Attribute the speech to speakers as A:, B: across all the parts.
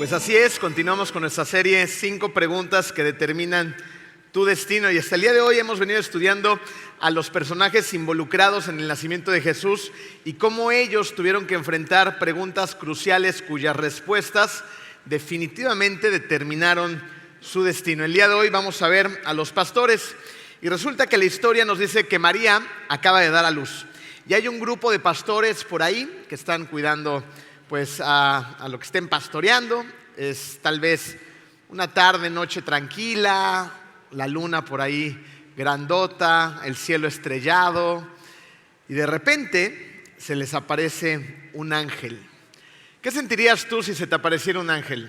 A: Pues así es, continuamos con nuestra serie 5 preguntas que determinan tu destino, y hasta el día de hoy hemos venido estudiando a los personajes involucrados en el nacimiento de Jesús y cómo ellos tuvieron que enfrentar preguntas cruciales cuyas respuestas definitivamente determinaron su destino. El día de hoy vamos a ver a los pastores, y resulta que la historia nos dice que María acaba de dar a luz y hay un grupo de pastores por ahí que están cuidando pues a lo que estén pastoreando. Es tal vez una tarde, noche tranquila, la luna por ahí grandota, el cielo estrellado, y de repente se les aparece un ángel. ¿Qué sentirías tú si se te apareciera un ángel?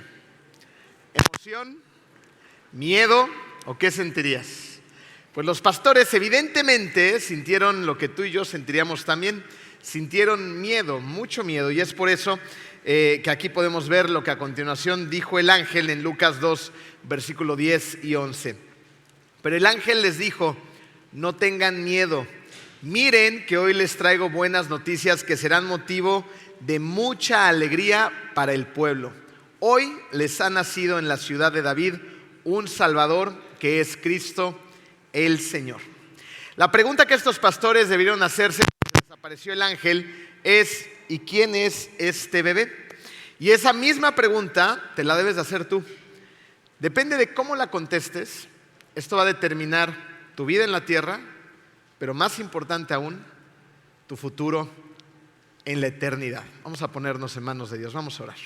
A: ¿Emoción? ¿Miedo? ¿O qué sentirías? Pues los pastores evidentemente sintieron lo que tú y yo sentiríamos también. Sintieron miedo, mucho miedo, y es por eso que aquí podemos ver lo que a continuación dijo el ángel en Lucas 2, versículo 10 y 11. Pero el ángel les dijo: no tengan miedo, miren que hoy les traigo buenas noticias que serán motivo de mucha alegría para el pueblo. Hoy les ha nacido en la ciudad de David un Salvador, que es Cristo el Señor. La pregunta que estos pastores debieron hacerse cuando les apareció el ángel es: ¿y quién es este bebé? Y esa misma pregunta te la debes de hacer tú. Depende de cómo la contestes, esto va a determinar tu vida en la tierra, pero más importante aún, tu futuro en la eternidad. Vamos a ponernos en manos de Dios, vamos a orar.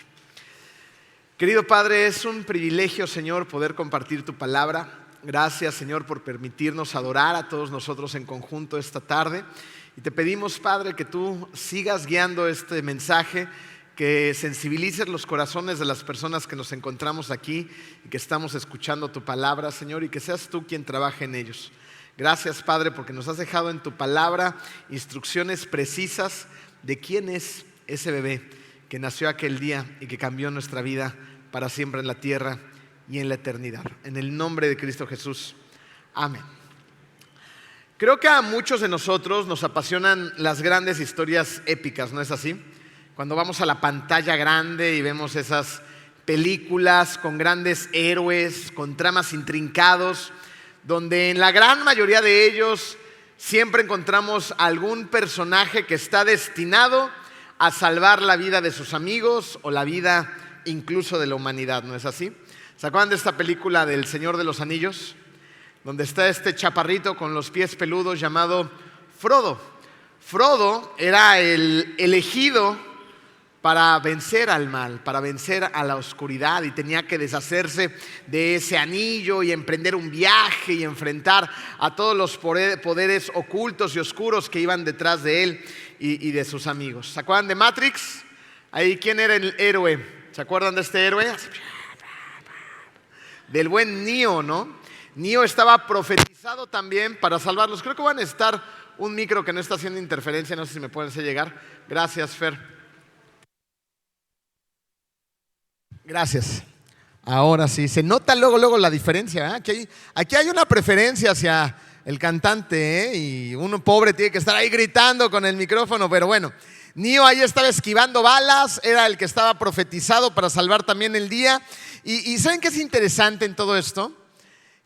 A: Querido Padre, es un privilegio, Señor, poder compartir tu palabra. Gracias, Señor, por permitirnos adorar a todos nosotros en conjunto esta tarde. Y te pedimos, Padre, que tú sigas guiando este mensaje, que sensibilices los corazones de las personas que nos encontramos aquí y que estamos escuchando tu palabra, Señor, y que seas tú quien trabaje en ellos. Gracias, Padre, porque nos has dejado en tu palabra instrucciones precisas de quién es ese bebé que nació aquel día y que cambió nuestra vida para siempre en la tierra y en la eternidad. En el nombre de Cristo Jesús. Amén. Creo que a muchos de nosotros nos apasionan las grandes historias épicas, ¿no es así? Cuando vamos a la pantalla grande y vemos esas películas con grandes héroes, con tramas intrincados, donde en la gran mayoría de ellos siempre encontramos algún personaje que está destinado a salvar la vida de sus amigos o la vida incluso de la humanidad, ¿no es así? ¿Se acuerdan de esta película del Señor de los Anillos? Donde está este chaparrito con los pies peludos llamado Frodo. Frodo era el elegido para vencer al mal, para vencer a la oscuridad, y tenía que deshacerse de ese anillo y emprender un viaje y enfrentar a todos los poderes ocultos y oscuros que iban detrás de él y de sus amigos. ¿Se acuerdan de Matrix? Ahí, ¿quién era el héroe? ¿Se acuerdan de este héroe? Del buen Neo, ¿no? Neo estaba profetizado también para salvarlos. Creo que van a necesitar un micro que no está haciendo interferencia. No sé si me pueden hacer llegar. Gracias, Fer. Gracias. Ahora sí, se nota luego la diferencia, ¿eh? Aquí hay una preferencia hacia el cantante, ¿eh? Y uno pobre tiene que estar ahí gritando con el micrófono, pero bueno. Neo ahí estaba esquivando balas, era el que estaba profetizado para salvar también el día. Y ¿saben qué es interesante en todo esto?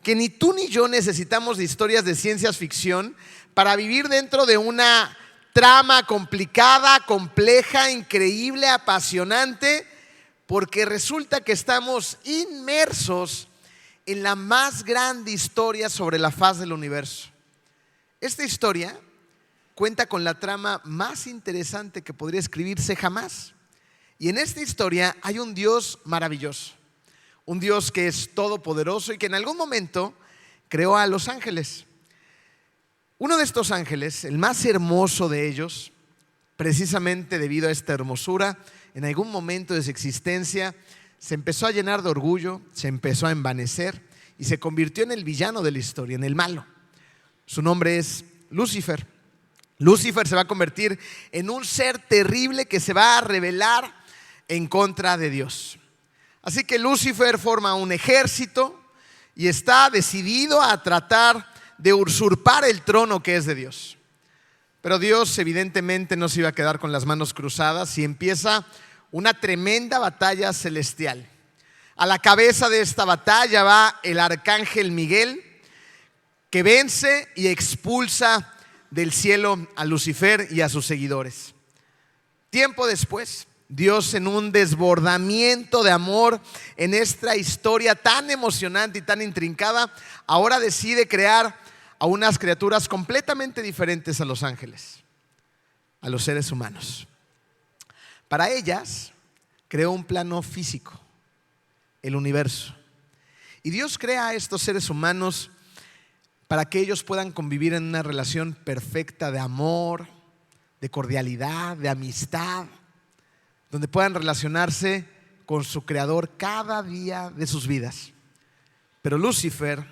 A: Que ni tú ni yo necesitamos de historias de ciencia ficción para vivir dentro de una trama complicada, compleja, increíble, apasionante, porque resulta que estamos inmersos en la más grande historia sobre la faz del universo. Esta historia cuenta con la trama más interesante que podría escribirse jamás. Y en esta historia hay un Dios maravilloso, un Dios que es todopoderoso y que en algún momento creó a los ángeles. Uno de estos ángeles, el más hermoso de ellos, precisamente debido a esta hermosura, en algún momento de su existencia se empezó a llenar de orgullo, se empezó a envanecer y se convirtió en el villano de la historia, en el malo. Su nombre es Lucifer. Lucifer se va a convertir en un ser terrible que se va a rebelar en contra de Dios. Así que Lucifer forma un ejército y está decidido a tratar de usurpar el trono que es de Dios. Pero Dios evidentemente no se iba a quedar con las manos cruzadas y empieza una tremenda batalla celestial. A la cabeza de esta batalla va el arcángel Miguel, que vence y expulsa del cielo a Lucifer y a sus seguidores. Tiempo después, Dios, en un desbordamiento de amor en esta historia tan emocionante y tan intrincada, ahora decide crear a unas criaturas completamente diferentes a los ángeles, a los seres humanos. Para ellas creó un plano físico, el universo. Y Dios crea a estos seres humanos para que ellos puedan convivir en una relación perfecta de amor, de cordialidad, de amistad, donde puedan relacionarse con su Creador cada día de sus vidas. Pero Lucifer,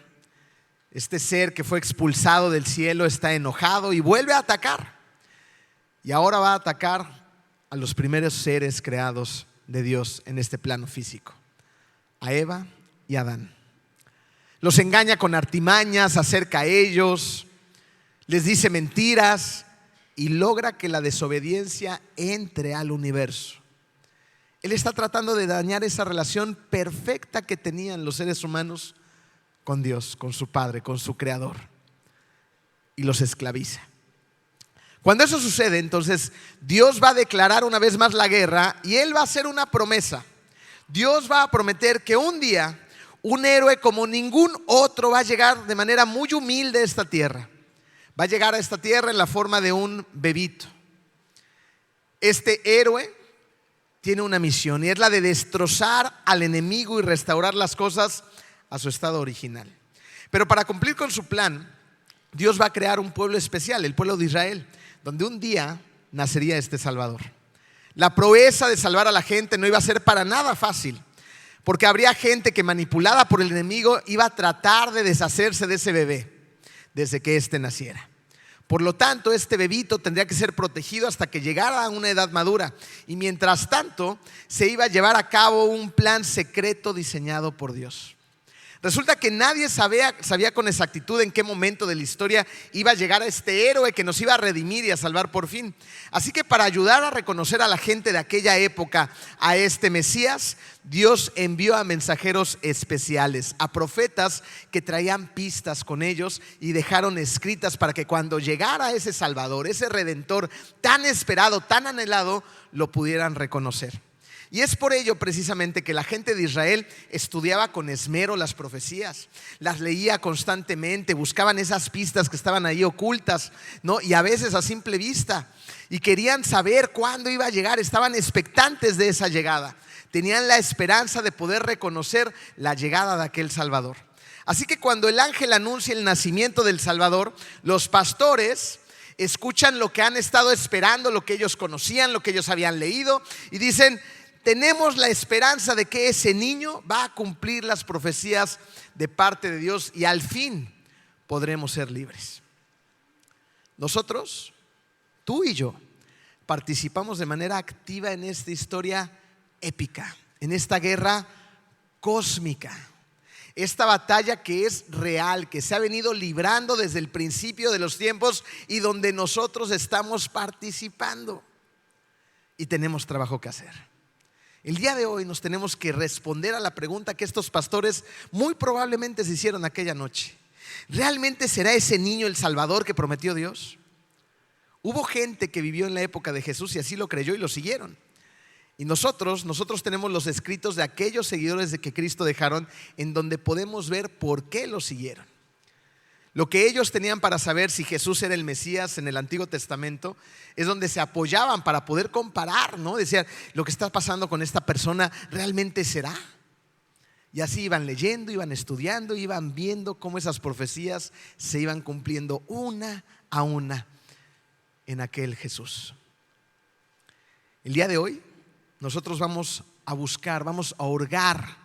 A: este ser que fue expulsado del cielo, está enojado y vuelve a atacar. Y ahora va a atacar a los primeros seres creados de Dios en este plano físico, a Eva y a Adán. Los engaña con artimañas, acerca a ellos, les dice mentiras y logra que la desobediencia entre al universo. Él está tratando de dañar esa relación perfecta que tenían los seres humanos con Dios, con su Padre, con su Creador, y los esclaviza. Cuando eso sucede, entonces Dios va a declarar una vez más la guerra y Él va a hacer una promesa. Dios va a prometer que un día un héroe como ningún otro va a llegar de manera muy humilde a esta tierra. Va a llegar a esta tierra en la forma de un bebito. Este héroe tiene una misión y es la de destrozar al enemigo y restaurar las cosas a su estado original. Pero para cumplir con su plan, Dios va a crear un pueblo especial, el pueblo de Israel, donde un día nacería este Salvador. La proeza de salvar a la gente no iba a ser para nada fácil, porque habría gente que, manipulada por el enemigo, iba a tratar de deshacerse de ese bebé desde que éste naciera. Por lo tanto, este bebito tendría que ser protegido hasta que llegara a una edad madura. Y mientras tanto, se iba a llevar a cabo un plan secreto diseñado por Dios. Resulta que nadie sabía con exactitud en qué momento de la historia iba a llegar a este héroe que nos iba a redimir y a salvar por fin. Así que para ayudar a reconocer a la gente de aquella época a este Mesías, Dios envió a mensajeros especiales, a profetas que traían pistas con ellos y dejaron escritas para que cuando llegara ese Salvador, ese Redentor tan esperado, tan anhelado, lo pudieran reconocer. Y es por ello precisamente que la gente de Israel estudiaba con esmero las profecías, las leía constantemente, buscaban esas pistas que estaban ahí ocultas, ¿no? Y a veces a simple vista, y querían saber cuándo iba a llegar, estaban expectantes de esa llegada, tenían la esperanza de poder reconocer la llegada de aquel Salvador. Así que cuando el ángel anuncia el nacimiento del Salvador, los pastores escuchan lo que han estado esperando, lo que ellos conocían, lo que ellos habían leído, y dicen: tenemos la esperanza de que ese niño va a cumplir las profecías de parte de Dios y al fin podremos ser libres. Nosotros, tú y yo, participamos de manera activa en esta historia épica, en esta guerra cósmica, esta batalla que es real, que se ha venido librando desde el principio de los tiempos y donde nosotros estamos participando y tenemos trabajo que hacer. El día de hoy nos tenemos que responder a la pregunta que estos pastores muy probablemente se hicieron aquella noche. ¿Realmente será ese niño el Salvador que prometió Dios? Hubo gente que vivió en la época de Jesús y así lo creyó y lo siguieron. Y nosotros tenemos los escritos de aquellos seguidores de que Cristo dejaron, en donde podemos ver por qué lo siguieron. Lo que ellos tenían para saber si Jesús era el Mesías en el Antiguo Testamento es donde se apoyaban para poder comparar, ¿no? Decían, lo que está pasando con esta persona realmente será. Y así iban leyendo, iban estudiando, iban viendo cómo esas profecías se iban cumpliendo una a una en aquel Jesús. El día de hoy nosotros vamos a buscar, vamos a hurgar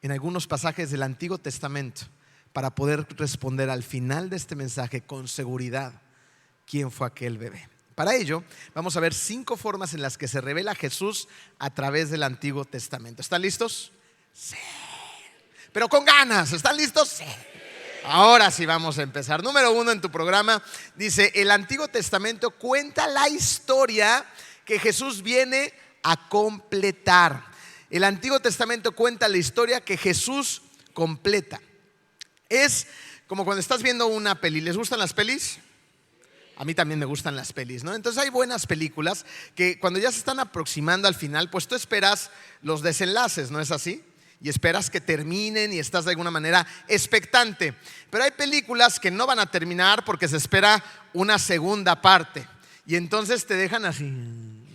A: en algunos pasajes del Antiguo Testamento para poder responder al final de este mensaje con seguridad quién fue aquel bebé. Para ello vamos a ver 5 formas en las que se revela Jesús a través del Antiguo Testamento. ¿Están listos? Sí. Pero con ganas. ¿Están listos? Sí. Ahora sí vamos a empezar. Número 1 en tu programa dice: el Antiguo Testamento cuenta la historia que Jesús viene a completar. el Antiguo Testamento cuenta la historia que Jesús completa. Es como cuando estás viendo una peli. ¿Les gustan las pelis? A mí también me gustan las pelis, ¿no? Entonces hay buenas películas que cuando ya se están aproximando al final, pues tú esperas los desenlaces, ¿no es así? Y esperas que terminen y estás de alguna manera expectante. Pero hay películas que no van a terminar porque se espera una segunda parte. Y entonces te dejan así,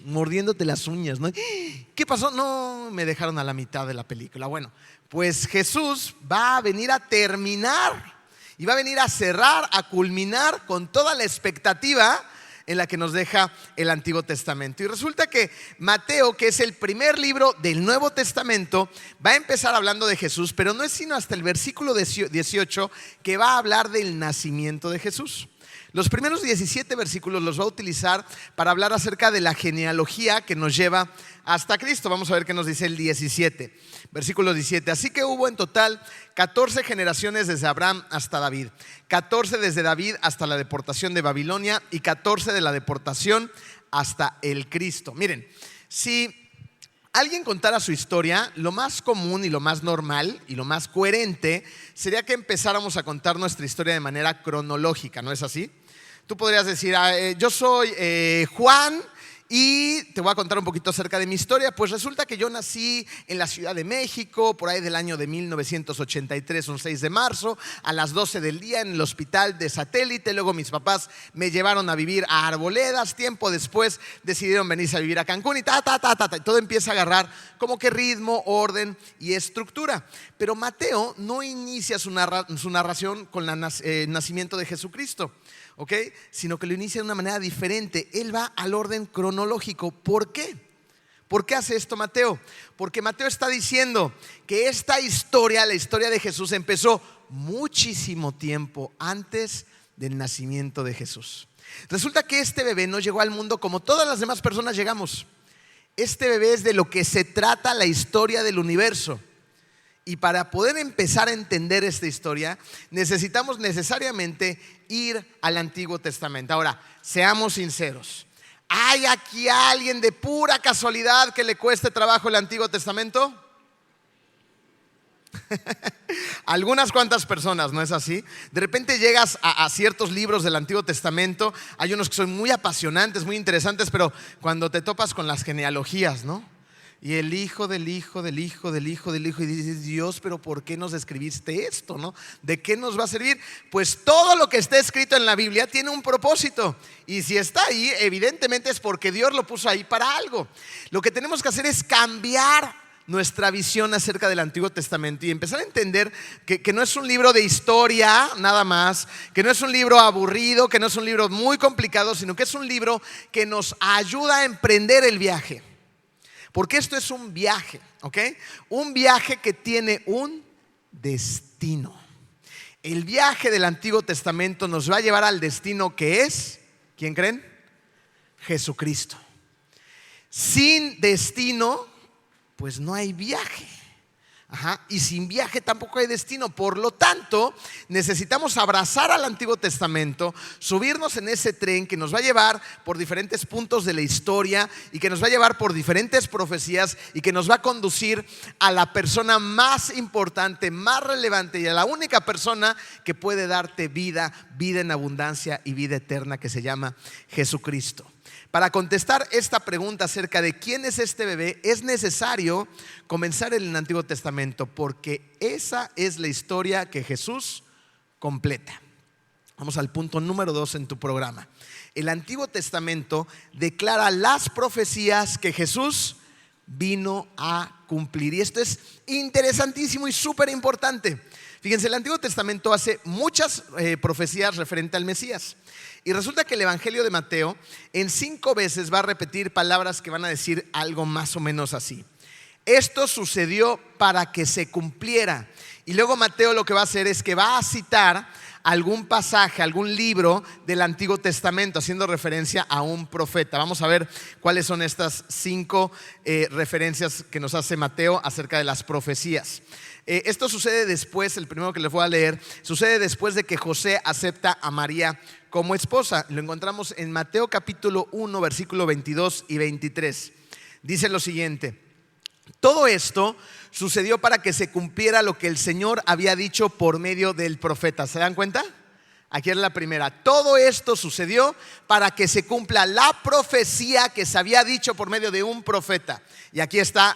A: mordiéndote las uñas, ¿no? ¿Qué pasó? No, me dejaron a la mitad de la película. Bueno, pues Jesús va a venir a terminar y va a venir a cerrar, a culminar con toda la expectativa en la que nos deja el Antiguo Testamento. Y resulta que Mateo, que es el primer libro del Nuevo Testamento, va a empezar hablando de Jesús, pero no es sino hasta el versículo 18 que va a hablar del nacimiento de Jesús. Los primeros 17 versículos los va a utilizar para hablar acerca de la genealogía que nos lleva hasta Cristo. Vamos a ver qué nos dice el 17, versículo 17. Así que hubo en total 14 generaciones desde Abraham hasta David, 14 desde David hasta la deportación de Babilonia y 14 de la deportación hasta el Cristo. Miren, si alguien contara su historia, lo más común y lo más normal y lo más coherente sería que empezáramos a contar nuestra historia de manera cronológica, ¿no es así? Tú podrías decir, yo soy Juan y te voy a contar un poquito acerca de mi historia. Pues resulta que yo nací en la Ciudad de México, por ahí del año de 1983, un 6 de marzo, a las 12 del día en el hospital de Satélite. Luego mis papás me llevaron a vivir a Arboledas. Tiempo después decidieron venirse a vivir a Cancún y todo empieza a agarrar como que ritmo, orden y estructura. Pero Mateo no inicia su narración con el nacimiento de Jesucristo, ¿ok? Sino que lo inicia de una manera diferente. Él va al orden cronológico. ¿Por qué? ¿Por qué hace esto Mateo? Porque Mateo está diciendo que esta historia, la historia de Jesús, empezó muchísimo tiempo antes del nacimiento de Jesús. Resulta que este bebé no llegó al mundo como todas las demás personas llegamos. Este bebé es de lo que se trata la historia del universo. Y para poder empezar a entender esta historia, necesitamos necesariamente ir al Antiguo Testamento. Ahora, seamos sinceros. ¿Hay aquí alguien de pura casualidad que le cueste trabajo el Antiguo Testamento? Algunas cuantas personas, ¿no es así? De repente llegas a ciertos libros del Antiguo Testamento. Hay unos que son muy apasionantes, muy interesantes, pero cuando te topas con las genealogías, ¿no? Y el hijo del hijo del hijo del hijo del hijo, y dices, Dios, pero ¿por qué nos escribiste esto, no? ¿De qué nos va a servir? Pues todo lo que está escrito en la Biblia tiene un propósito. Y si está ahí, evidentemente es porque Dios lo puso ahí para algo. Lo que tenemos que hacer es cambiar nuestra visión acerca del Antiguo Testamento y empezar a entender que no es un libro de historia nada más, que no es un libro aburrido, que no es un libro muy complicado, sino que es un libro que nos ayuda a emprender el viaje. Porque esto es un viaje, ¿ok? Un viaje que tiene un destino. El viaje del Antiguo Testamento nos va a llevar al destino que es, ¿quién creen? Jesucristo. Sin destino, pues no hay viaje. Y sin viaje tampoco hay destino. Por lo tanto, necesitamos abrazar al Antiguo Testamento, subirnos en ese tren que nos va a llevar por diferentes puntos de la historia y que nos va a llevar por diferentes profecías y que nos va a conducir a la persona más importante, más relevante y a la única persona que puede darte vida, vida en abundancia y vida eterna, que se llama Jesucristo. Para contestar esta pregunta acerca de quién es este bebé, es necesario comenzar en el Antiguo Testamento, porque esa es la historia que Jesús completa. Vamos al punto número 2 en tu programa. El Antiguo Testamento declara las profecías que Jesús vino a cumplir. Y esto es interesantísimo y súper importante. Fíjense, el Antiguo Testamento hace muchas profecías referente al Mesías. Y resulta que el Evangelio de Mateo en 5 veces va a repetir palabras que van a decir algo más o menos así. Esto sucedió para que se cumpliera. Y luego Mateo lo que va a hacer es que va a citar algún pasaje, algún libro del Antiguo Testamento, haciendo referencia a un profeta. Vamos a ver cuáles son estas 5 referencias que nos hace Mateo acerca de las profecías. Esto sucede después, el primero que les voy a leer, sucede después de que José acepta a María como esposa. Lo encontramos en Mateo capítulo 1, versículo 22 y 23. Dice lo siguiente: Todo esto sucedió para que se cumpliera lo que el Señor había dicho por medio del profeta. ¿Se dan cuenta? Aquí es la primera. Todo esto sucedió para que se cumpla la profecía que se había dicho por medio de un profeta. Y aquí está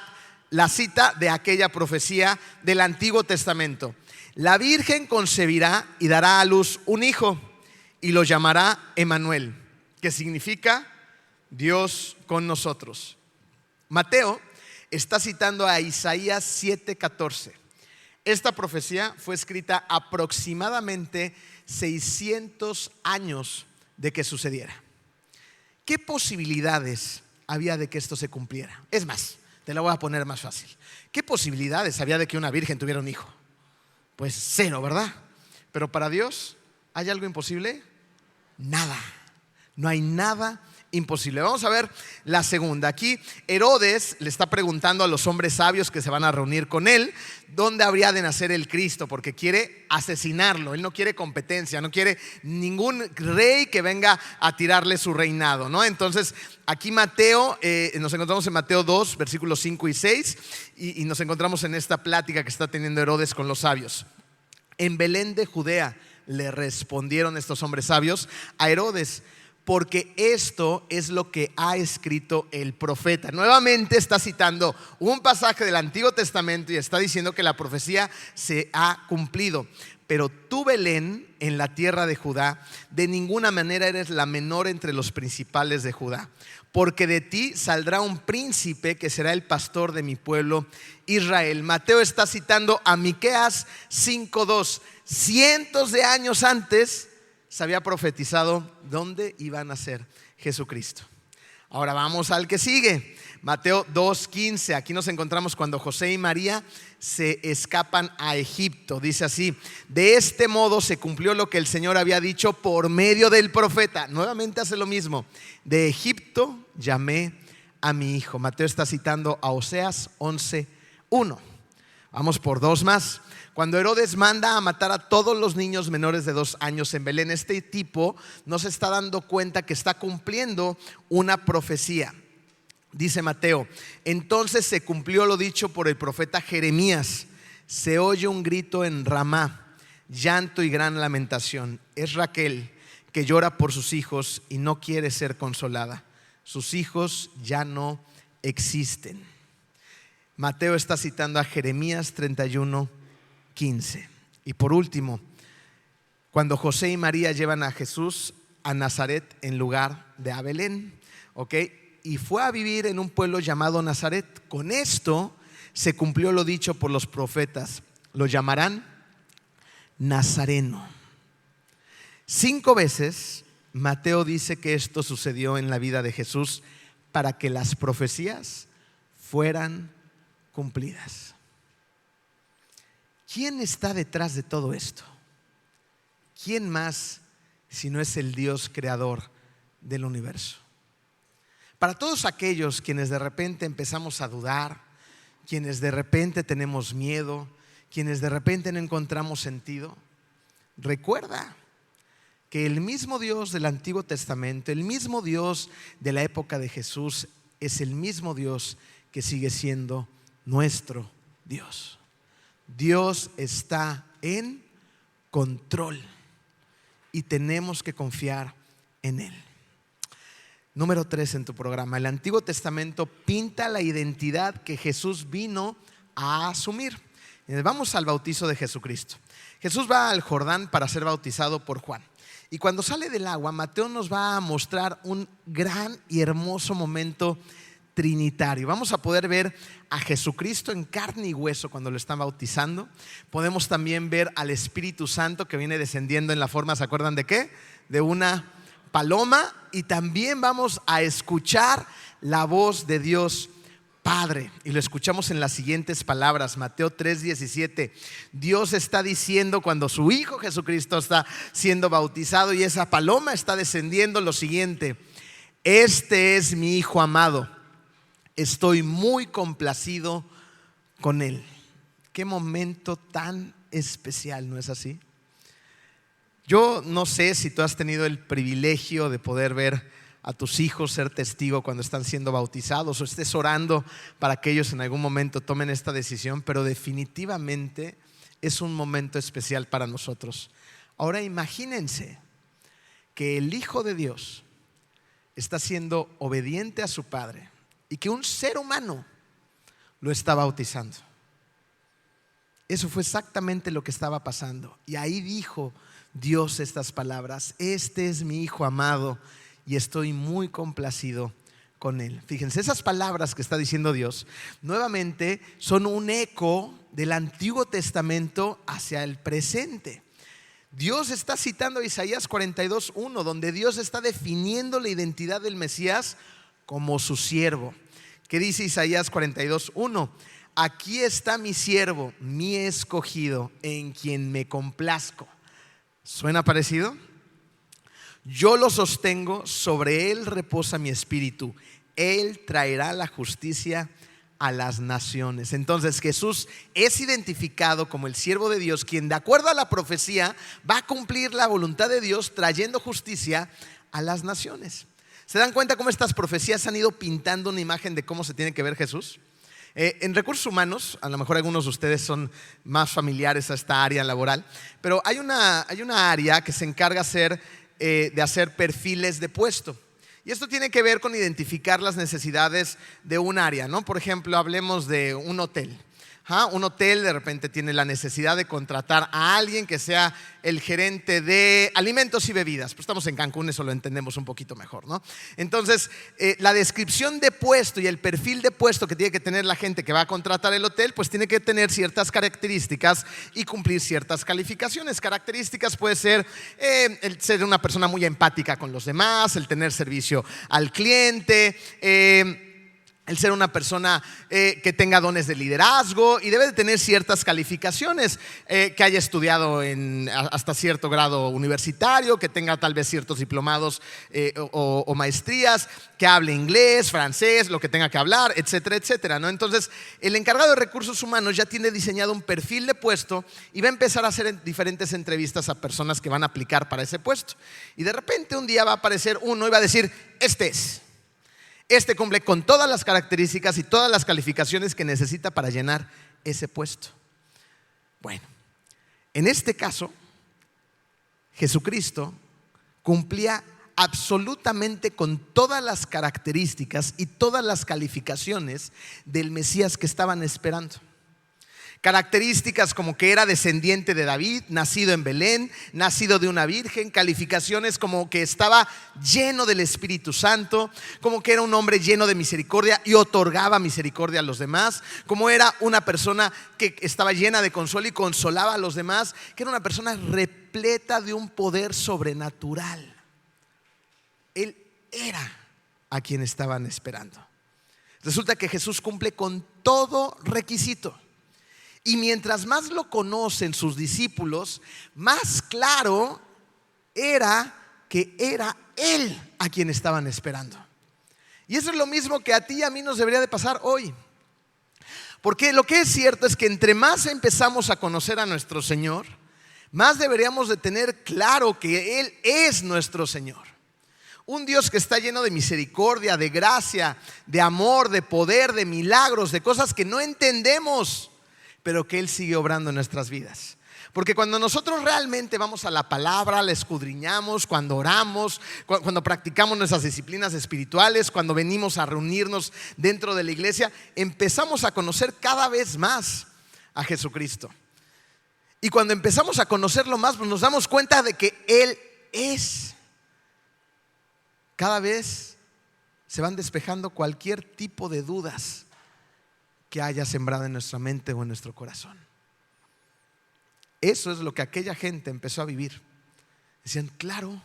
A: la cita de aquella profecía del Antiguo Testamento. La Virgen concebirá y dará a luz un hijo y lo llamará Emmanuel, que significa Dios con nosotros. Mateo está citando a Isaías 7:14. Esta profecía fue escrita aproximadamente 600 años de que sucediera. ¿Qué posibilidades había de que esto se cumpliera? Es más, te la voy a poner más fácil. ¿Qué posibilidades había de que una virgen tuviera un hijo? Pues cero, ¿verdad? Pero para Dios, ¿hay algo imposible? Nada. No hay nada imposible. Vamos a ver la segunda. Aquí Herodes le está preguntando a los hombres sabios que se van a reunir con él dónde habría de nacer el Cristo, porque quiere asesinarlo. Él no quiere competencia, no quiere ningún rey que venga a tirarle su reinado, ¿no? Entonces aquí Mateo, nos encontramos en Mateo 2 versículos 5 y 6 y nos encontramos en esta plática que está teniendo Herodes con los sabios. En Belén de Judea le respondieron estos hombres sabios a Herodes: porque esto es lo que ha escrito el profeta. Nuevamente está citando un pasaje del Antiguo Testamento y está diciendo que la profecía se ha cumplido. Pero tú, Belén, en la tierra de Judá, de ninguna manera eres la menor entre los principales de Judá, porque de ti saldrá un príncipe que será el pastor de mi pueblo Israel. Mateo está citando a Miqueas 5:2. Cientos de años antes se había profetizado dónde iba a nacer Jesucristo. Ahora vamos al que sigue, Mateo 2:15. Aquí nos encontramos cuando José y María se escapan a Egipto. Dice así: de este modo se cumplió lo que el Señor había dicho por medio del profeta. Nuevamente hace lo mismo: de Egipto llamé a mi hijo. Mateo está citando a Oseas 11:1. Vamos por dos más. Cuando Herodes manda a matar a todos los niños menores de 2 años en Belén, este tipo no se está dando cuenta que está cumpliendo una profecía. Dice Mateo: entonces se cumplió lo dicho por el profeta Jeremías. Se oye un grito en Ramá, llanto y gran lamentación. Es Raquel que llora por sus hijos y no quiere ser consolada. Sus hijos ya no existen. Mateo está citando a Jeremías 31:15. Y por último, cuando José y María llevan a Jesús a Nazaret en lugar de a Belén, y fue a vivir en un pueblo llamado Nazaret. Con esto se cumplió lo dicho por los profetas: lo llamarán Nazareno. 5 veces Mateo dice que esto sucedió en la vida de Jesús para que las profecías fueran cumplidas. ¿Quién está detrás de todo esto? ¿Quién más si no es el Dios creador del universo? Para todos aquellos quienes de repente empezamos a dudar, quienes de repente tenemos miedo, quienes de repente no encontramos sentido, recuerda que el mismo Dios del Antiguo Testamento, el mismo Dios de la época de Jesús, es el mismo Dios que sigue siendo nuestro Dios. Dios está en control y tenemos que confiar en Él. Número 3 en tu programa. El Antiguo Testamento pinta la identidad que Jesús vino a asumir. Vamos al bautizo de Jesucristo. Jesús va al Jordán para ser bautizado por Juan. Y cuando sale del agua, Mateo nos va a mostrar un gran y hermoso momento trinitario. Vamos a poder ver a Jesucristo en carne y hueso cuando lo están bautizando. Podemos también ver al Espíritu Santo que viene descendiendo en la forma, ¿se acuerdan de qué? De una paloma. Y también vamos a escuchar la voz de Dios Padre, y lo escuchamos en las siguientes palabras. Mateo 3:17. Dios está diciendo cuando su Hijo Jesucristo está siendo bautizado y esa paloma está descendiendo lo siguiente: este es mi Hijo amado, estoy muy complacido con Él. Qué momento tan especial, ¿no es así? Yo no sé si tú has tenido el privilegio de poder ver a tus hijos ser testigo cuando están siendo bautizados, o estés orando para que ellos en algún momento tomen esta decisión, pero definitivamente es un momento especial para nosotros. Ahora imagínense que el Hijo de Dios está siendo obediente a su Padre y que un ser humano lo está bautizando. Eso fue exactamente lo que estaba pasando. Y ahí dijo Dios estas palabras: este es mi Hijo amado y estoy muy complacido con él. Fíjense, esas palabras que está diciendo Dios nuevamente son un eco del Antiguo Testamento hacia el presente. Dios está citando a Isaías 42:1, donde Dios está definiendo la identidad del Mesías como su siervo. ¿Qué dice Isaías 42:1? Aquí está mi siervo, mi escogido, en quien me complazco. ¿Suena parecido? Yo lo sostengo, sobre él reposa mi espíritu. Él traerá la justicia a las naciones. Entonces Jesús es identificado como el siervo de Dios, quien de acuerdo a la profecía va a cumplir la voluntad de Dios, trayendo justicia a las naciones. ¿Se dan cuenta cómo estas profecías han ido pintando una imagen de cómo se tiene que ver Jesús? En recursos humanos, a lo mejor algunos de ustedes son más familiares a esta área laboral, pero hay una área que se encarga de hacer perfiles de puesto. Y esto tiene que ver con identificar las necesidades de un área, ¿no? Por ejemplo, hablemos de un hotel. Un hotel de repente tiene la necesidad de contratar a alguien que sea el gerente de alimentos y bebidas. Pues estamos en Cancún, eso lo entendemos un poquito mejor, ¿no? Entonces, la descripción de puesto y el perfil de puesto que tiene que tener la gente que va a contratar el hotel, pues tiene que tener ciertas características y cumplir ciertas calificaciones. Características puede ser el ser una persona muy empática con los demás, el tener servicio al cliente, el ser una persona que tenga dones de liderazgo, y debe de tener ciertas calificaciones, que haya estudiado hasta cierto grado universitario, que tenga tal vez ciertos diplomados o maestrías, que hable inglés, francés, lo que tenga que hablar, etcétera, etcétera, ¿no? Entonces el encargado de recursos humanos ya tiene diseñado un perfil de puesto y va a empezar a hacer diferentes entrevistas a personas que van a aplicar para ese puesto. Y de repente un día va a aparecer uno y va a decir: Este cumple con todas las características y todas las calificaciones que necesita para llenar ese puesto. Bueno, en este caso, Jesucristo cumplía absolutamente con todas las características y todas las calificaciones del Mesías que estaban esperando. Características como que era descendiente de David, nacido en Belén, nacido de una virgen. Calificaciones como que estaba lleno del Espíritu Santo, como que era un hombre lleno de misericordia y otorgaba misericordia a los demás, como era una persona que estaba llena de consuelo y consolaba a los demás, que era una persona repleta de un poder sobrenatural. Él era a quien estaban esperando. Resulta que Jesús cumple con todo requisito. Y mientras más lo conocen sus discípulos, más claro era que era Él a quien estaban esperando. Y eso es lo mismo que a ti y a mí nos debería de pasar hoy. Porque lo que es cierto es que entre más empezamos a conocer a nuestro Señor, más deberíamos de tener claro que Él es nuestro Señor. Un Dios que está lleno de misericordia, de gracia, de amor, de poder, de milagros, de cosas que no entendemos, pero que Él sigue obrando en nuestras vidas. Porque cuando nosotros realmente vamos a la palabra, la escudriñamos, cuando oramos, cuando practicamos nuestras disciplinas espirituales, cuando venimos a reunirnos dentro de la iglesia, empezamos a conocer cada vez más a Jesucristo. Y cuando empezamos a conocerlo más, pues nos damos cuenta de que Él es. Cada vez se van despejando cualquier tipo de dudas que haya sembrado en nuestra mente o en nuestro corazón. Eso es lo que aquella gente empezó a vivir. Decían: claro,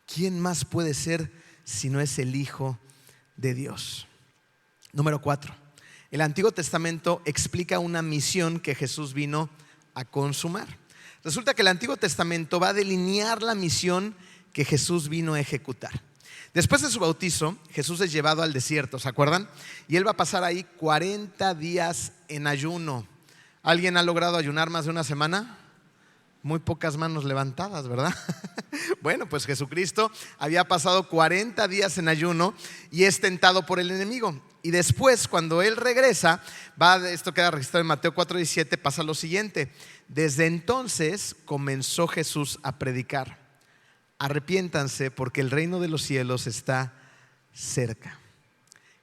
A: ¿quién más puede ser si no es el Hijo de Dios? Número 4. El Antiguo Testamento explica una misión que Jesús vino a consumar. Resulta que el Antiguo Testamento va a delinear la misión que Jesús vino a ejecutar. Después de su bautizo, Jesús es llevado al desierto, ¿se acuerdan? Y Él va a pasar ahí 40 días en ayuno. ¿Alguien ha logrado ayunar más de una semana? Muy pocas manos levantadas, ¿verdad? Bueno, pues Jesucristo había pasado 40 días en ayuno y es tentado por el enemigo. Y después, cuando Él regresa, esto queda registrado en Mateo 4:17, pasa lo siguiente. Desde entonces comenzó Jesús a predicar: arrepiéntanse porque el reino de los cielos está cerca.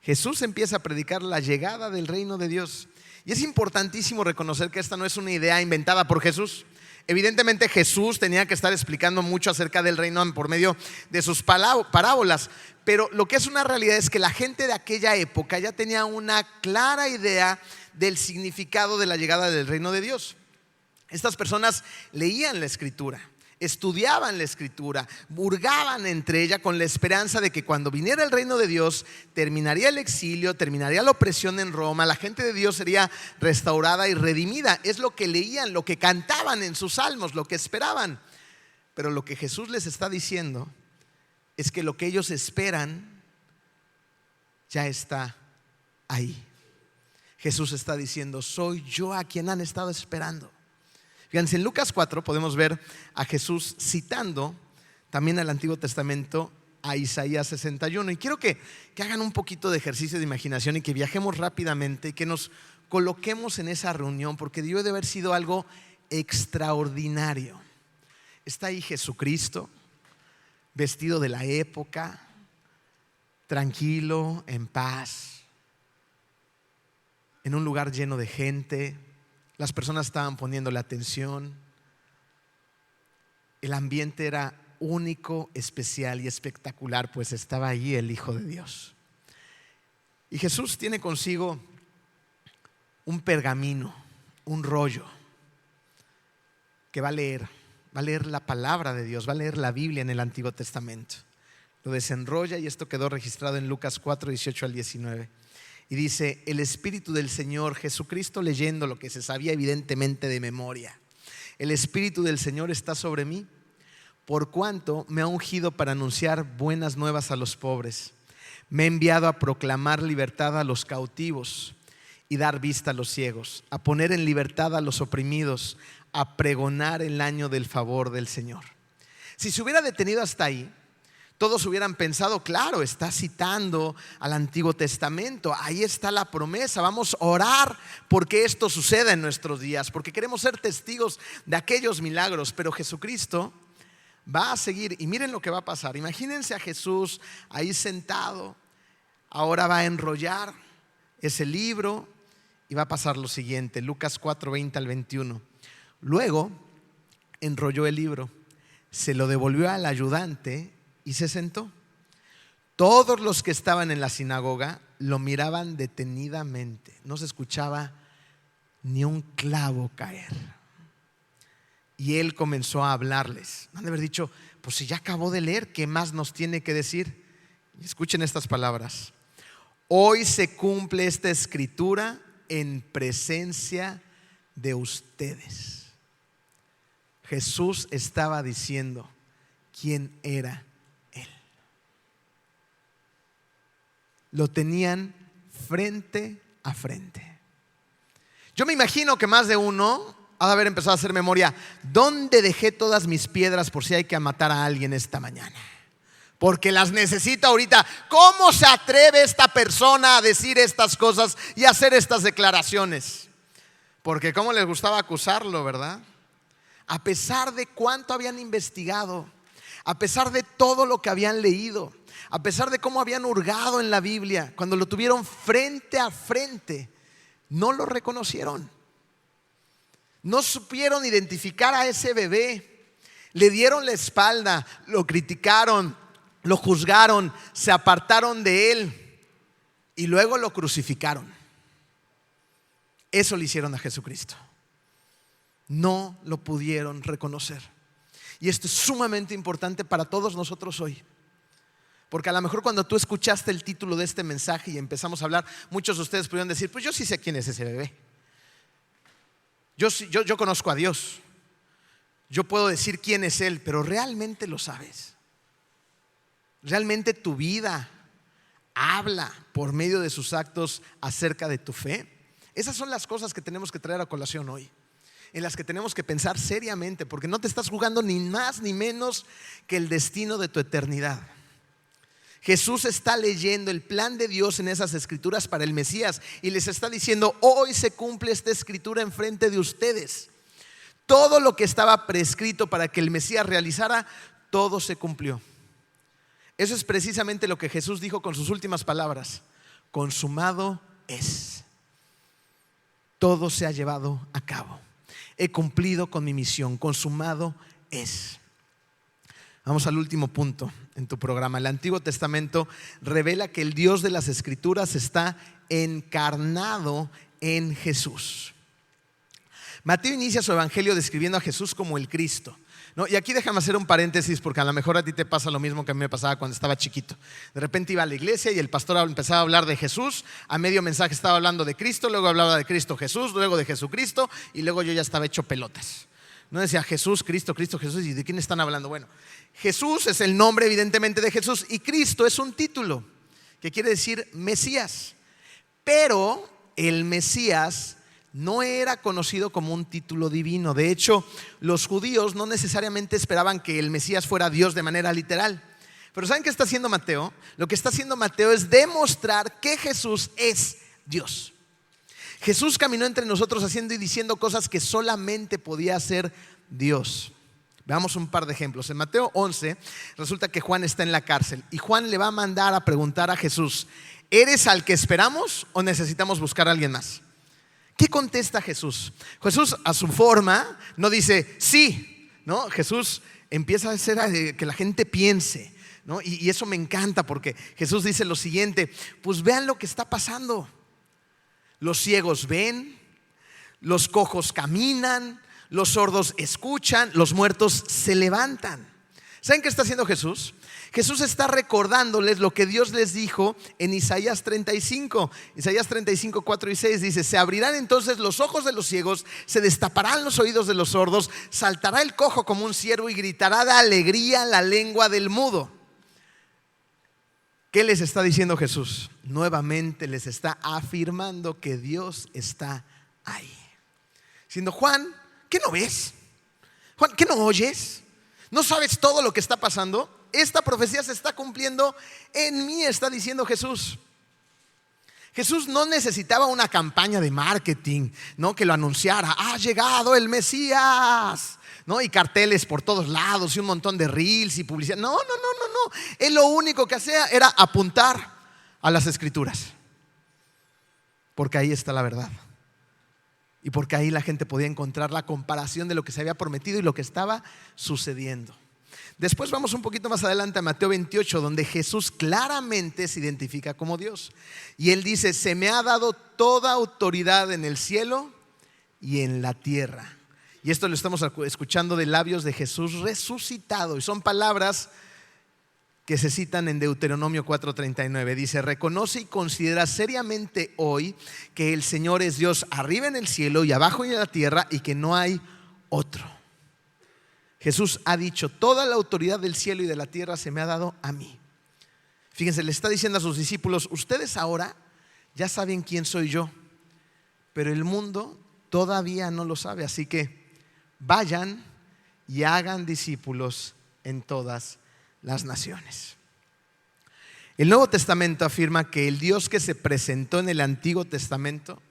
A: Jesús empieza a predicar la llegada del reino de Dios. Y es importantísimo reconocer que esta no es una idea inventada por Jesús. Evidentemente Jesús tenía que estar explicando mucho acerca del reino por medio de sus parábolas, pero lo que es una realidad es que la gente de aquella época ya tenía una clara idea del significado de la llegada del reino de Dios. Estas personas leían la Escritura, estudiaban la Escritura, hurgaban entre ella con la esperanza de que cuando viniera el reino de Dios terminaría el exilio, terminaría la opresión en Roma, la gente de Dios sería restaurada y redimida. Es lo que leían, lo que cantaban en sus salmos, lo que esperaban. Pero lo que Jesús les está diciendo es que lo que ellos esperan ya está ahí. Jesús está diciendo: soy yo a quien han estado esperando. Fíjense, en Lucas 4 podemos ver a Jesús citando también al Antiguo Testamento a Isaías 61. Y quiero que hagan un poquito de ejercicio de imaginación y que viajemos rápidamente y que nos coloquemos en esa reunión, porque debió de haber sido algo extraordinario. Está ahí Jesucristo, vestido de la época, tranquilo, en paz, en un lugar lleno de gente. Las personas estaban poniéndole atención. El ambiente era único, especial y espectacular, pues estaba allí el Hijo de Dios. Y Jesús tiene consigo un pergamino, un rollo, que va a leer la palabra de Dios, va a leer la Biblia en el Antiguo Testamento. Lo desenrolla y esto quedó registrado en Lucas 4, 18 al 19. Y dice: el Espíritu del Señor, Jesucristo leyendo lo que se sabía evidentemente de memoria: el Espíritu del Señor está sobre mí, por cuanto me ha ungido para anunciar buenas nuevas a los pobres. Me ha enviado a proclamar libertad a los cautivos y dar vista a los ciegos, a poner en libertad a los oprimidos, a pregonar el año del favor del Señor. Si se hubiera detenido hasta ahí, todos hubieran pensado: claro, está citando al Antiguo Testamento, ahí está la promesa, vamos a orar porque esto suceda en nuestros días, porque queremos ser testigos de aquellos milagros. Pero Jesucristo va a seguir y miren lo que va a pasar. Imagínense a Jesús ahí sentado, ahora va a enrollar ese libro y va a pasar lo siguiente: Lucas 4, 20 al 21. Luego enrolló el libro, se lo devolvió al ayudante y se sentó. Todos los que estaban en la sinagoga lo miraban detenidamente. No se escuchaba ni un clavo caer. Y él comenzó a hablarles. Han de haber dicho: pues si ya acabó de leer, ¿qué más nos tiene que decir? Y escuchen estas palabras: hoy se cumple esta escritura en presencia de ustedes. Jesús estaba diciendo quién era Él. Lo tenían frente a frente. Yo me imagino que más de uno ha de haber empezado a hacer memoria: ¿dónde dejé todas mis piedras por si hay que matar a alguien esta mañana? Porque las necesito ahorita. ¿Cómo se atreve esta persona a decir estas cosas y a hacer estas declaraciones? Porque cómo les gustaba acusarlo, ¿verdad? A pesar de cuánto habían investigado, a pesar de todo lo que habían leído, a pesar de cómo habían hurgado en la Biblia, cuando lo tuvieron frente a frente, no lo reconocieron. No supieron identificar a ese bebé. Le dieron la espalda, lo criticaron, lo juzgaron, se apartaron de él y luego lo crucificaron. Eso le hicieron a Jesucristo. No lo pudieron reconocer. Y esto es sumamente importante para todos nosotros hoy. Porque a lo mejor cuando tú escuchaste el título de este mensaje y empezamos a hablar, muchos de ustedes pudieron decir: pues yo sí sé quién es ese bebé. Yo conozco a Dios. Yo puedo decir quién es Él, pero ¿realmente lo sabes? ¿Realmente tu vida habla por medio de sus actos acerca de tu fe? Esas son las cosas que tenemos que traer a colación hoy. en las que tenemos que pensar seriamente, porque no te estás jugando ni más ni menos que el destino de tu eternidad. Jesús está leyendo el plan de Dios en esas escrituras para el Mesías y les está diciendo: hoy se cumple esta escritura enfrente de ustedes. Todo lo que estaba prescrito para que el Mesías realizara, todo se cumplió. Eso es precisamente lo que Jesús dijo con sus últimas palabras: consumado es. Todo se ha llevado a cabo. He cumplido con mi misión. Consumado es. Vamos al último punto en tu programa. El Antiguo Testamento revela que el Dios de las Escrituras está encarnado en Jesús. Mateo inicia su evangelio describiendo a Jesús como el Cristo, ¿no? Y aquí déjame hacer un paréntesis, porque a lo mejor a ti te pasa lo mismo que a mí me pasaba cuando estaba chiquito. De repente iba a la iglesia y el pastor empezaba a hablar de Jesús. A medio mensaje estaba hablando de Cristo, luego hablaba de Cristo Jesús, luego de Jesucristo, y luego yo ya estaba hecho pelotas. No decía Jesús, Cristo, Cristo, Jesús. ¿Y de quién están hablando? Bueno, Jesús es el nombre evidentemente de Jesús, y Cristo es un título que quiere decir Mesías. Pero el Mesías no era conocido como un título divino. De hecho, los judíos no necesariamente esperaban que el Mesías fuera Dios de manera literal. Pero ¿saben qué está haciendo Mateo? Lo que está haciendo Mateo es demostrar que Jesús es Dios. Jesús caminó entre nosotros haciendo y diciendo cosas que solamente podía hacer Dios. Veamos un par de ejemplos. En Mateo 11 resulta que Juan está en la cárcel y Juan le va a mandar a preguntar a Jesús: ¿eres al que esperamos o necesitamos buscar a alguien más? ¿Qué contesta Jesús? Jesús, a su forma, no dice sí, ¿no? Jesús empieza a hacer que la gente piense, ¿no? Y eso me encanta, porque Jesús dice lo siguiente: pues vean lo que está pasando. Los ciegos ven, los cojos caminan, los sordos escuchan, los muertos se levantan. ¿Saben qué está haciendo Jesús? Jesús está recordándoles lo que Dios les dijo en Isaías 35. Isaías 35, 4 y 6 dice: se abrirán entonces los ojos de los ciegos, se destaparán los oídos de los sordos, saltará el cojo como un ciervo y gritará de alegría la lengua del mudo. ¿Qué les está diciendo Jesús? Nuevamente les está afirmando que Dios está ahí. Diciendo: Juan, ¿qué no ves? Juan, ¿qué no oyes? ¿No sabes todo lo que está pasando? Esta profecía se está cumpliendo en mí, está diciendo Jesús. Jesús no necesitaba una campaña de marketing, ¿no?, que lo anunciara: ha llegado el Mesías, ¿no? Y carteles por todos lados y un montón de reels y publicidad. No. Él lo único que hacía era apuntar a las Escrituras, porque ahí está la verdad. Y porque ahí la gente podía encontrar la comparación de lo que se había prometido y lo que estaba sucediendo. Después vamos un poquito más adelante a Mateo 28, donde Jesús claramente se identifica como Dios. Y Él dice: se me ha dado toda autoridad en el cielo y en la tierra. Y esto lo estamos escuchando de labios de Jesús resucitado. Y son palabras que se citan en Deuteronomio 4:39. Dice: reconoce y considera seriamente hoy que el Señor es Dios arriba en el cielo y abajo en la tierra, y que no hay otro. Jesús ha dicho: toda la autoridad del cielo y de la tierra se me ha dado a mí. Fíjense, le está diciendo a sus discípulos: ustedes ahora ya saben quién soy yo, pero el mundo todavía no lo sabe. Así que vayan y hagan discípulos en todas las naciones. El Nuevo Testamento afirma que el Dios que se presentó en el Antiguo Testamento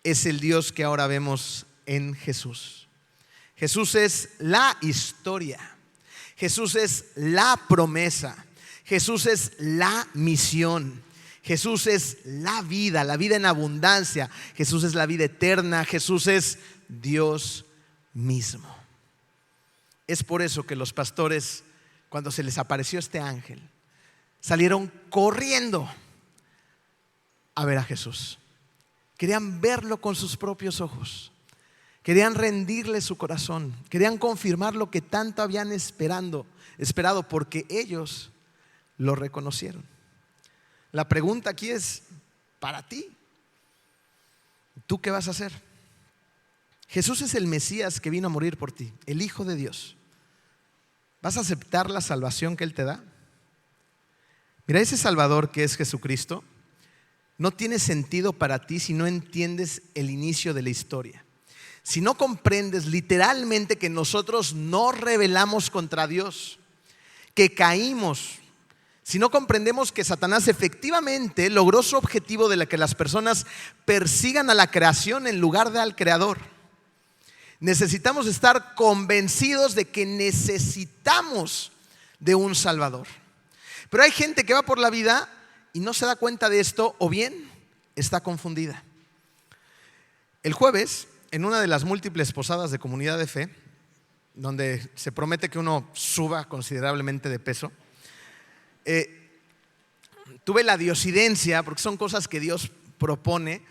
A: es el Dios que ahora vemos en Jesús. Jesús es la historia, Jesús es la promesa, Jesús es la misión, Jesús es la vida en abundancia, Jesús es la vida eterna, Jesús es Dios mismo. Es por eso que los pastores, cuando se les apareció este ángel, salieron corriendo a ver a Jesús. Querían verlo con sus propios ojos. Querían rendirle su corazón. Querían confirmar lo que tanto habían esperado, porque ellos lo reconocieron. La pregunta aquí es para ti: ¿tú qué vas a hacer? Jesús es el Mesías que vino a morir por ti, el Hijo de Dios. ¿Vas a aceptar la salvación que Él te da? Mira, ese Salvador que es Jesucristo no tiene sentido para ti si no entiendes el inicio de la historia. si no comprendes literalmente que nosotros nos rebelamos contra Dios, que caímos, si no comprendemos que Satanás efectivamente logró su objetivo de que las personas persigan a la creación en lugar de al Creador, necesitamos estar convencidos de que necesitamos de un Salvador. Pero hay gente que va por la vida y no se da cuenta de esto, o bien está confundida. El jueves, en una de las múltiples posadas de Comunidad de Fe, donde se promete que uno suba considerablemente de peso, tuve la diosidencia, porque son cosas que Dios propone.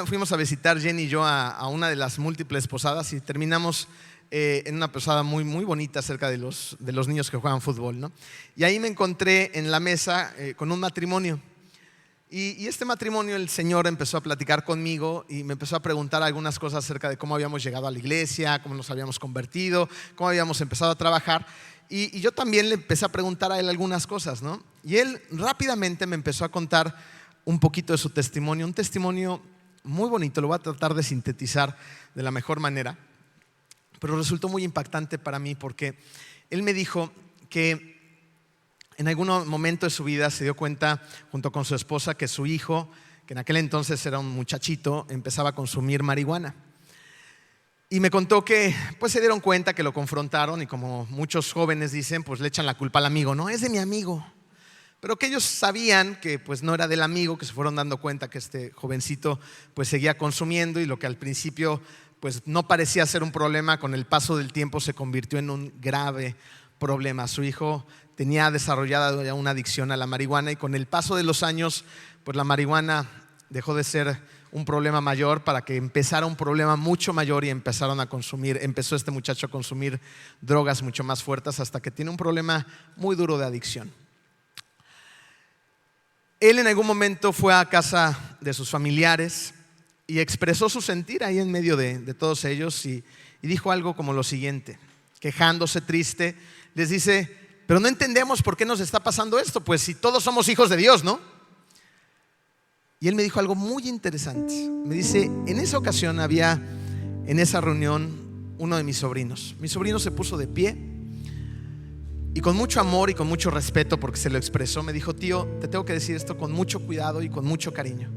A: Fuimos a visitar Jenny y yo a una de las múltiples posadas y terminamos en una posada muy, muy bonita cerca de los niños que juegan fútbol, ¿no? Y ahí me encontré en la mesa con un matrimonio. Y este matrimonio, el Señor empezó a platicar conmigo y me empezó a preguntar algunas cosas acerca de cómo habíamos llegado a la iglesia, cómo nos habíamos convertido, cómo habíamos empezado a trabajar. Y yo también le empecé a preguntar a él algunas cosas, ¿no? Y él rápidamente me empezó a contar un poquito de su testimonio, un testimonio muy bonito. Lo voy a tratar de sintetizar de la mejor manera, pero resultó muy impactante para mí porque él me dijo que en algún momento de su vida se dio cuenta junto con su esposa que su hijo, que en aquel entonces era un muchachito, empezaba a consumir marihuana. Y me contó que pues se dieron cuenta, que lo confrontaron y como muchos jóvenes dicen, pues le echan la culpa al amigo. No, es de mi amigo. Pero que ellos sabían que pues no era del amigo, que se fueron dando cuenta que este jovencito pues seguía consumiendo y lo que al principio pues no parecía ser un problema, con el paso del tiempo se convirtió en un grave problema. Su hijo tenía desarrollada ya una adicción a la marihuana y con el paso de los años pues la marihuana dejó de ser un problema mayor para que empezara un problema mucho mayor y empezó este muchacho a consumir drogas mucho más fuertes hasta que tiene un problema muy duro de adicción. Él en algún momento fue a casa de sus familiares y expresó su sentir ahí en medio de todos ellos y dijo algo como lo siguiente, quejándose triste, les dice: pero no entendemos por qué nos está pasando esto, pues si todos somos hijos de Dios, ¿no? Y él me dijo algo muy interesante. Me dice: en esa ocasión había en esa reunión uno de mis sobrinos. Mi sobrino se puso de pie y con mucho amor y con mucho respeto, porque se lo expresó, me dijo: tío, te tengo que decir esto con mucho cuidado y con mucho cariño,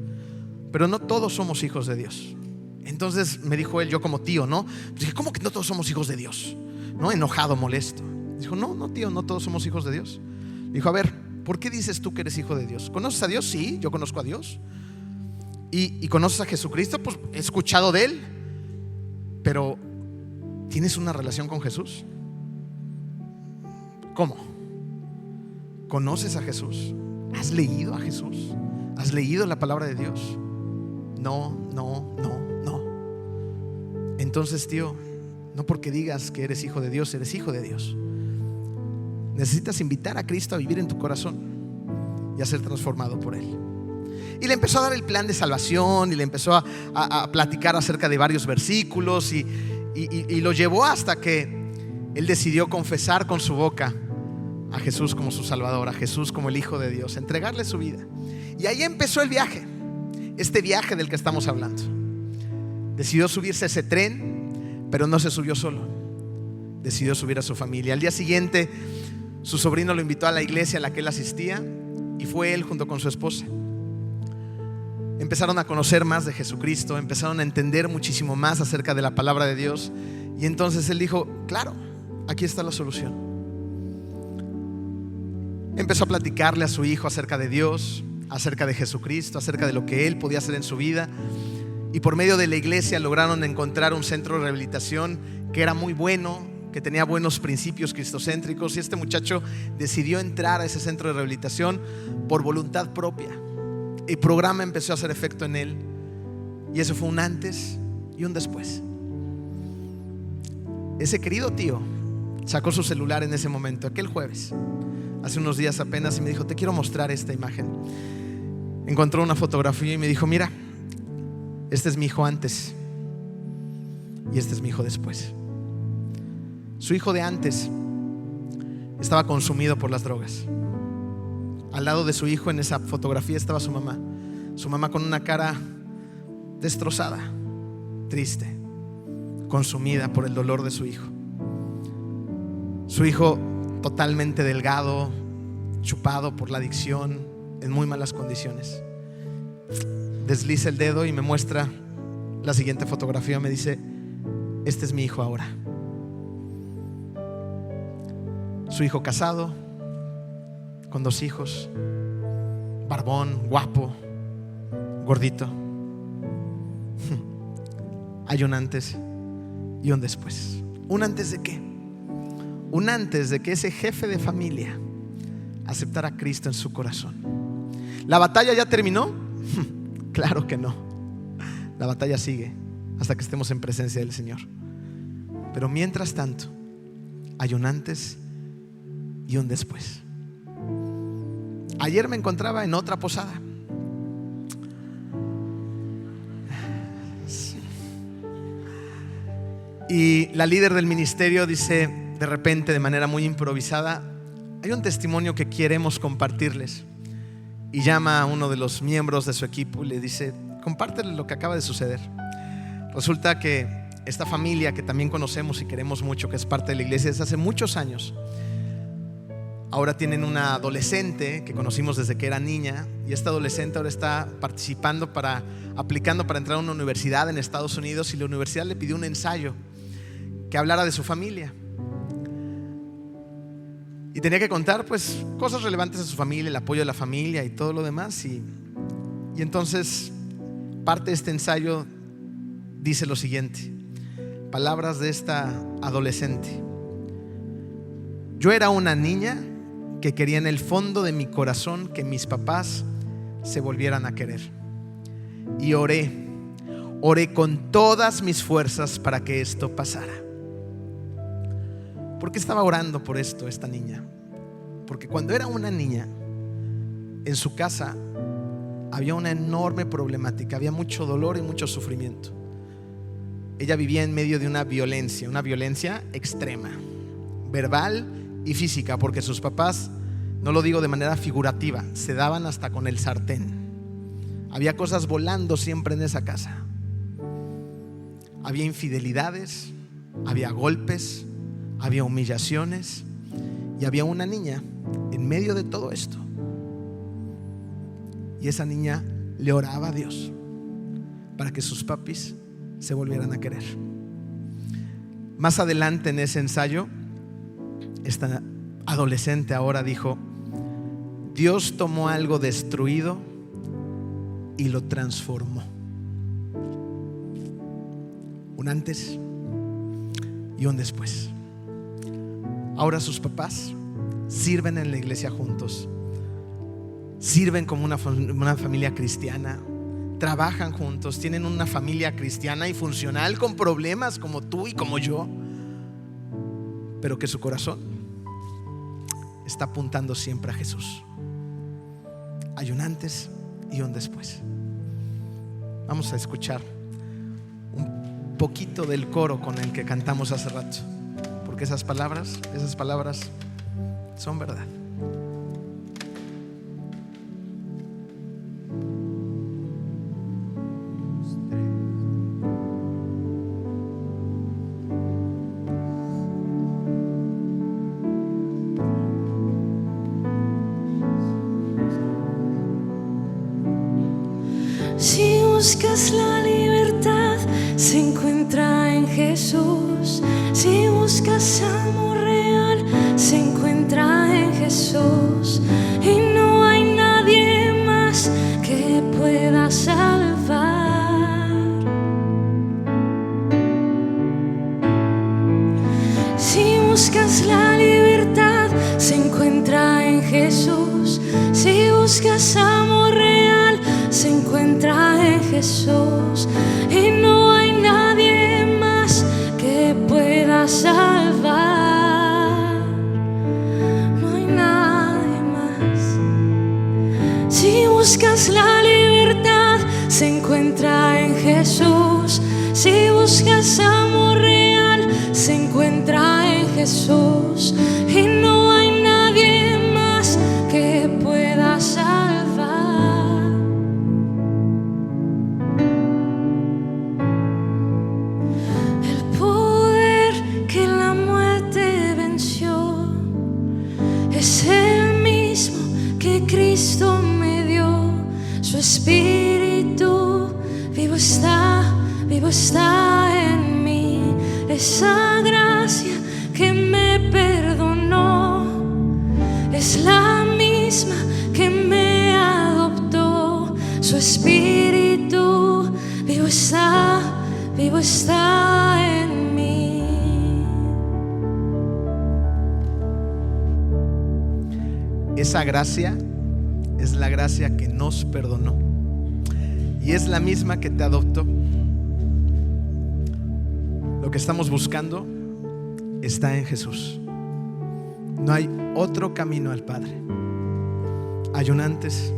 A: pero no todos somos hijos de Dios. Entonces me dijo él, yo como tío, ¿no? Dije: ¿cómo que no todos somos hijos de Dios? ¿No? Enojado, molesto. Dijo: no tío, no todos somos hijos de Dios. Dijo: a ver, ¿por qué dices tú que eres hijo de Dios? ¿Conoces a Dios? Sí, yo conozco a Dios. ¿Y conoces a Jesucristo? Pues he escuchado de Él. Pero ¿tienes una relación con Jesús? ¿Cómo? ¿Conoces a Jesús? ¿Has leído a Jesús? ¿Has leído la palabra de Dios? No. Entonces, tío, no porque digas que eres hijo de Dios, eres hijo de Dios. Necesitas invitar a Cristo a vivir en tu corazón y a ser transformado por Él. Y le empezó a dar el plan de salvación y le empezó a platicar acerca de varios versículos y lo llevó hasta que él decidió confesar con su boca a Jesús como su Salvador, a Jesús como el Hijo de Dios, entregarle su vida. Y ahí empezó el viaje, este viaje del que estamos hablando. Decidió subirse a ese tren, pero no se subió solo. Decidió subir a su familia. Al día siguiente, su sobrino lo invitó a la iglesia a la que él asistía y fue él junto con su esposa. Empezaron a conocer más de Jesucristo, empezaron a entender muchísimo más acerca de la palabra de Dios. Y entonces él dijo: claro, aquí está la solución. Empezó a platicarle a su hijo acerca de Dios, acerca de Jesucristo, acerca de lo que él podía hacer en su vida. Y por medio de la iglesia lograron encontrar un centro de rehabilitación que era muy bueno, que tenía buenos principios cristocéntricos. Y este muchacho decidió entrar a ese centro de rehabilitación por voluntad propia. El programa empezó a hacer efecto en él. Y eso fue un antes y un después. Ese querido tío sacó su celular en ese momento, aquel jueves, hace unos días apenas, y me dijo: te quiero mostrar esta imagen. Encontró una fotografía y me dijo: mira, este es mi hijo antes y este es mi hijo después. Su hijo de antes estaba consumido por las drogas. Al lado de su hijo en esa fotografía estaba su mamá con una cara destrozada, triste, consumida por el dolor de su hijo. Su hijo totalmente delgado, chupado por la adicción, en muy malas condiciones. Desliza el dedo y me muestra la siguiente fotografía. Me dice: este es mi hijo ahora. Su hijo casado, con 2 hijos, barbón, guapo, gordito. Hay un antes y un después. ¿Un antes de qué? Un antes de que ese jefe de familia aceptara a Cristo en su corazón. ¿La batalla ya terminó? Claro que no. La batalla sigue hasta que estemos en presencia del Señor. Pero mientras tanto, hay un antes y un después. Ayer me encontraba en otra posada. Y la líder del ministerio dice de repente, de manera muy improvisada: hay un testimonio que queremos compartirles. Y llama a uno de los miembros de su equipo y le dice: compártele lo que acaba de suceder. Resulta que esta familia que también conocemos y queremos mucho, que es parte de la iglesia desde hace muchos años, ahora tienen una adolescente que conocimos desde que era niña. Y esta adolescente ahora está aplicando para entrar a una universidad en Estados Unidos. Y la universidad le pidió un ensayo que hablara de su familia. Y tenía que contar pues cosas relevantes de su familia, el apoyo de la familia y todo lo demás. Y entonces parte de este ensayo dice lo siguiente: palabras de esta adolescente: yo era una niña que quería en el fondo de mi corazón que mis papás se volvieran a querer. Y oré con todas mis fuerzas para que esto pasara. ¿Por qué estaba orando por esto esta niña? Porque cuando era una niña, en su casa había una enorme problemática, había mucho dolor y mucho sufrimiento. Ella vivía en medio de una violencia extrema, verbal y física, porque sus papás, no lo digo de manera figurativa, se daban hasta con el sartén. Había cosas volando siempre en esa casa. Había infidelidades, había golpes, había humillaciones, y había una niña en medio de todo esto. Y esa niña le oraba a Dios para que sus papis se volvieran a querer. Más adelante en ese ensayo, esta adolescente ahora dijo: Dios tomó algo destruido y lo transformó. Un antes y un después. Ahora sus papás sirven en la iglesia juntos, sirven como una familia cristiana, trabajan juntos, tienen una familia cristiana y funcional con problemas como tú y como yo, pero que su corazón está apuntando siempre a Jesús. Hay un antes y un después. Vamos a escuchar un poquito del coro con el que cantamos hace rato, porque esas palabras son verdad.
B: Si buscas la libertad, se encuentra en Jesús. Si buscas amor real, se encuentra en Jesús. Y no hay nadie más que pueda salvar. Si buscas la libertad, se encuentra en Jesús. Si buscas amor real, se encuentra en Jesús. Y no hay nadie más que pueda salvar. No hay nadie más. Si buscas la libertad, se encuentra en Jesús. Si buscas amor real, se encuentra en Jesús. Y no hay nadie más que pueda salvar. Cristo me dio su espíritu, vivo está en mí. Esa gracia que me perdonó es la misma que me adoptó. Su espíritu vivo está en mí.
A: Esa gracia es la gracia que nos perdonó y es la misma que te adoptó. Lo que estamos buscando está en Jesús. No hay otro camino al Padre. Hay un antes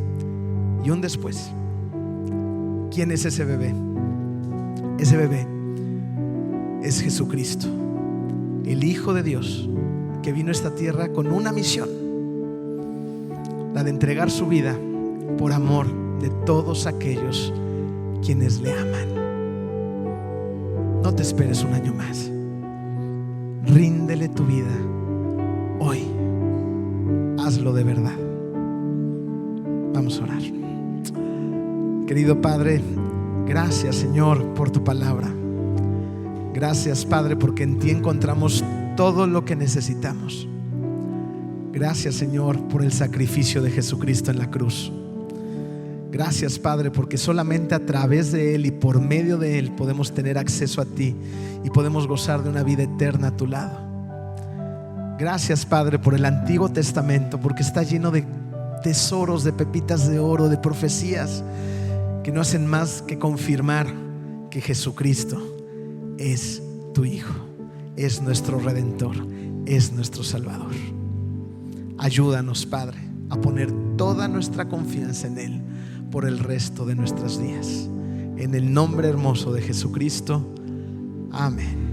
A: y un después. ¿Quién es ese bebé? Ese bebé es Jesucristo, el Hijo de Dios, que vino a esta tierra con una misión: la de entregar su vida por amor de todos aquellos quienes le aman. No te esperes un año más. Ríndele tu vida hoy. Hazlo de verdad. Vamos a orar. Querido Padre, gracias, Señor, por tu palabra. Gracias, Padre, porque en ti encontramos todo lo que necesitamos. Gracias, Señor, por el sacrificio de Jesucristo en la cruz. Gracias, Padre, porque solamente a través de Él y por medio de Él podemos tener acceso a ti y podemos gozar de una vida eterna a tu lado. Gracias, Padre, por el Antiguo Testamento, porque está lleno de tesoros, de pepitas de oro, de profecías que no hacen más que confirmar que Jesucristo es tu Hijo, es nuestro Redentor, es nuestro Salvador. Ayúdanos, Padre, a poner toda nuestra confianza en Él por el resto de nuestros días. En el nombre hermoso de Jesucristo. Amén.